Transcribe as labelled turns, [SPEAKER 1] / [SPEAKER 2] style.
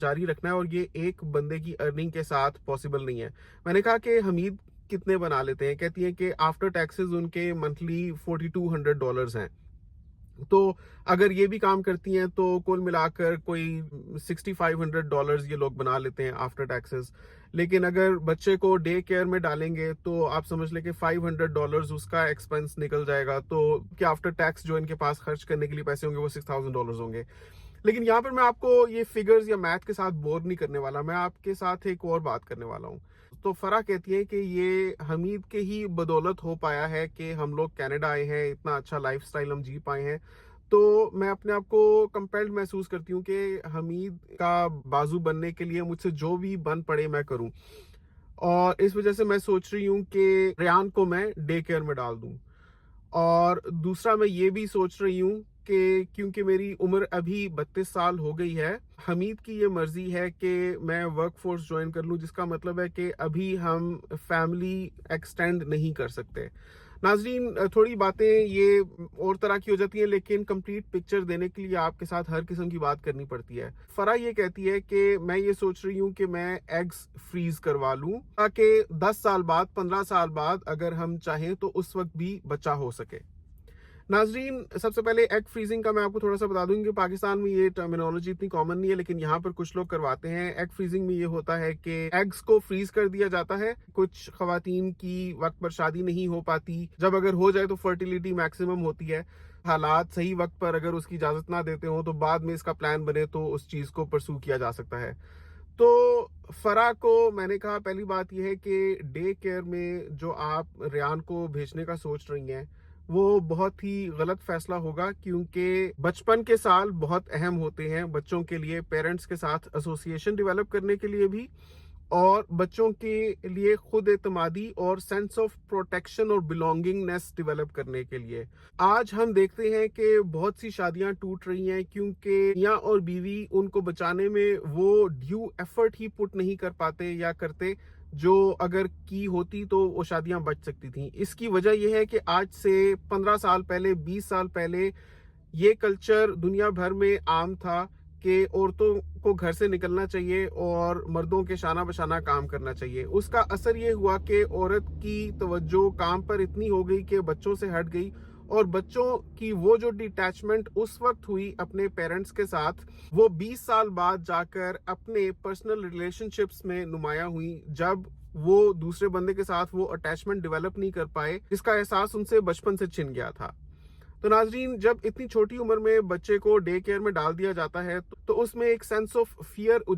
[SPEAKER 1] جاری رکھنا ہے اور یہ ایک بندے کی ارننگ کے ساتھ پاسبل نہیں ہے۔ میں نے کہا کہ حمید کتنے بنا لیتے ہیں؟ کہتی ہیں کہ آفٹر ٹیکسز ان کے منتھلی $4200 ہیں۔ تو اگر یہ بھی کام کرتی ہیں تو کل ملا کر کوئی $6500 یہ لوگ بنا لیتے ہیں آفٹر ٹیکسز۔ لیکن اگر بچے کو ڈے کیئر میں ڈالیں گے تو آپ سمجھ لیں کہ $500 اس کا ایکسپنس نکل جائے گا، تو کہ آفٹر ٹیکس جو ان کے پاس خرچ کرنے کے لیے پیسے ہوں گے وہ $6000 ہوں گے۔ لیکن یہاں پر میں آپ کو یہ فگرز یا میتھ کے ساتھ بور نہیں کرنے والا، میں آپ کے ساتھ ایک اور بات کرنے والا ہوں۔ تو فرح کہتی ہے کہ یہ حمید کے ہی بدولت ہو پایا ہے کہ ہم لوگ کینیڈا آئے ہیں، اتنا اچھا لائف سٹائل ہم جی پائے ہیں۔ تو میں اپنے آپ کو کمپیلڈ محسوس کرتی ہوں کہ حمید کا بازو بننے کے لیے مجھ سے جو بھی بن پڑے میں کروں، اور اس وجہ سے میں سوچ رہی ہوں کہ ریان کو میں ڈے کیئر میں ڈال دوں۔ اور دوسرا میں یہ بھی سوچ رہی ہوں کہ کیونکہ میری عمر ابھی 32 سال ہو گئی ہے، حمید کی یہ مرضی ہے کہ میں ورک فورس جوائن کر لوں، جس کا مطلب ہے کہ ابھی ہم فیملی ایکسٹینڈ نہیں کر سکتے۔ ناظرین، تھوڑی باتیں یہ اور طرح کی ہو جاتی ہیں، لیکن کمپلیٹ پکچر دینے کے لیے آپ کے ساتھ ہر قسم کی بات کرنی پڑتی ہے۔ فرح یہ کہتی ہے کہ میں یہ سوچ رہی ہوں کہ میں ایگز فریز کروا لوں تاکہ 10 سال بعد 15 سال بعد اگر ہم چاہیں تو اس وقت بھی بچہ ہو سکے۔ ناظرین، سب سے پہلے ایگ فریزنگ کا میں آپ کو تھوڑا سا بتا دوں کہ پاکستان میں یہ ٹرمینالوجی اتنی کامن نہیں ہے، لیکن یہاں پر کچھ لوگ کرواتے ہیں۔ ایگ فریزنگ میں یہ ہوتا ہے کہ ایگز کو فریز کر دیا جاتا ہے۔ کچھ خواتین کی وقت پر شادی نہیں ہو پاتی، جب اگر ہو جائے تو فرٹیلیٹی میکسیمم ہوتی ہے، حالات صحیح وقت پر اگر اس کی اجازت نہ دیتے ہوں تو بعد میں اس کا پلان بنے تو اس چیز کو پرسو کیا جا سکتا ہے۔ تو فرح کو میں نے کہا پہلی بات یہ ہے کہ ڈے کیئر میں جو آپ ریان کو بھیجنے کا سوچ رہی ہیں وہ بہت ہی غلط فیصلہ ہوگا، کیونکہ بچپن کے سال بہت اہم ہوتے ہیں بچوں کے لیے، پیرنٹس کے ساتھ ایسوسیشن ڈیولپ کرنے کے لیے بھی، اور بچوں کے لیے خود اعتمادی اور سینس آف پروٹیکشن اور بلونگنگنیس ڈیولپ کرنے کے لیے۔ آج ہم دیکھتے ہیں کہ بہت سی شادیاں ٹوٹ رہی ہیں کیونکہ میاں اور بیوی ان کو بچانے میں وہ ڈیو ایفرٹ ہی پٹ نہیں کر پاتے یا کرتے جو اگر کی ہوتی تو وہ شادیاں بچ سکتی تھیں۔ اس کی وجہ یہ ہے کہ آج سے 15 سال پہلے، 20 سال پہلے یہ کلچر دنیا بھر میں عام تھا کہ عورتوں کو گھر سے نکلنا چاہیے اور مردوں کے شانہ بشانہ کام کرنا چاہیے۔ اس کا اثر یہ ہوا کہ عورت کی توجہ کام پر اتنی ہو گئی کہ بچوں سے ہٹ گئی، اور بچوں کی وہ جو ڈیٹیچمنٹ اس وقت ہوئی اپنے پیرنٹس کے ساتھ، وہ 20 سال بعد جا کر اپنے پرسنل ریلیشن شپس میں نمایاں ہوئی، جب وہ دوسرے بندے کے ساتھ وہ اٹیچمنٹ ڈیولپ نہیں کر پائے جس کا احساس ان سے بچپن سے چھن گیا تھا۔ تو ناظرین، جب اتنی چھوٹی عمر میں بچے کو ڈے کیئر میں ڈال دیا جاتا ہے تو اس میں ایک سینس آف فیئر